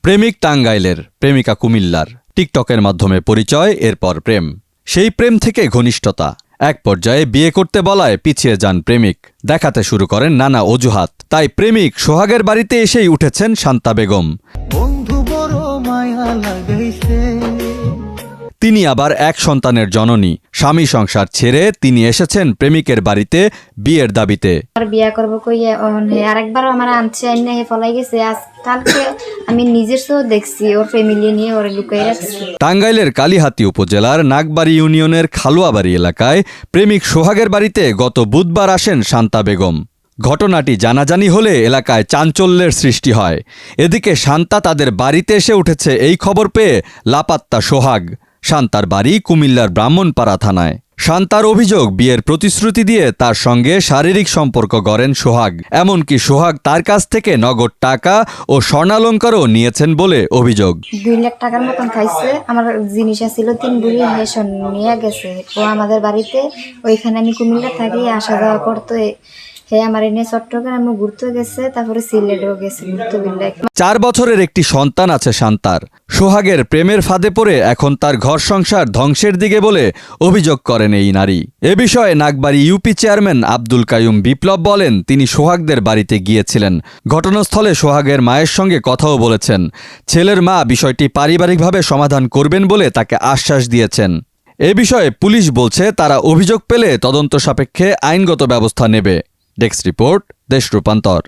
প্রেমিক টাঙ্গাইলের, প্রেমিকা কুমিল্লার। টিকটকের মাধ্যমে পরিচয়, এরপর প্রেম। সেই প্রেম থেকে ঘনিষ্ঠতা। এক পর্যায়ে বিয়ে করতে বলায় পিছিয়ে যান প্রেমিক। দেখাতে শুরু করেন নানা অজুহাত। তাই প্রেমিক সোহাগের বাড়িতে এসেই উঠেছেন শান্তা বেগম। তিনি আবার এক সন্তানের জননী। স্বামী সংসার ছেড়ে তিনি এসেছেন প্রেমিকের বাড়িতে বিয়ের দাবিতে। বিয়ে করবো কইয়া আরেকবার আমার আনছে আইনা ফলাই গেছে। আজ কালকে আমি নিজের চোখ দেখছি ওর ফ্যামিলি নিয়ে ওর লুকাই রাখছি। টাঙ্গাইলের কালিহাতী উপজেলার নাগবাড়ি ইউনিয়নের খালুয়াবাড়ি এলাকায় প্রেমিক সোহাগের বাড়িতে গত বুধবার আসেন শান্তা বেগম। ঘটনাটি জানাজানি হলে এলাকায় চাঞ্চল্যের সৃষ্টি হয়। এদিকে শান্তা তাদের বাড়িতে এসে উঠেছে এই খবর পেয়ে লাপাত্তা সোহাগ। শান্তার বাড়ি কুমিল্লার ব্রাহ্মণপাড়া থানায়। শান্তার অভিযোগ, বিয়ের প্রতিশ্রুতি দিয়ে তার সঙ্গে শারীরিক সম্পর্ক গড়েন সোহাগ। এমনকি সোহাগ তার কাছ থেকে নগদ টাকা ও স্বর্ণালঙ্কারও নিয়েছেন বলে অভিযোগ। 2 লাখ টাকার মতন খাইছে। আমার জিনিস ছিল 3 বুড়ি নিয়ে গেছে ও আমাদের বাড়িতে। ওইখানে আমি কুমিল্লা থাকি, আসা যাওয়া করতো। আমার এনে চট্টগ্রামে ঘুরতে গেছে, তারপরে সিলেটেও গেছে ঘুরতে। 4 বছরের একটি সন্তান আছে শান্তার। সোহাগের প্রেমের ফাঁদে পড়ে এখন তার ঘর সংসার ধ্বংসের দিকে বলে অভিযোগ করেন এই নারী। এ বিষয়ে নাগবাড়ি ইউপি চেয়ারম্যান আব্দুল কাইয়ুম বিপ্লব বলেন, তিনি সোহাগদের বাড়িতে গিয়েছিলেন। ঘটনাস্থলে সোহাগের মায়ের সঙ্গে কথাও বলেছেন। ছেলের মা বিষয়টি পারিবারিকভাবে সমাধান করবেন বলে তাকে আশ্বাস দিয়েছেন। এ বিষয়ে পুলিশ বলছে, তারা অভিযোগ পেলে তদন্ত সাপেক্ষে আইনগত ব্যবস্থা নেবে। ডেস্ক রিপোর্ট, দেশ রূপান্তর।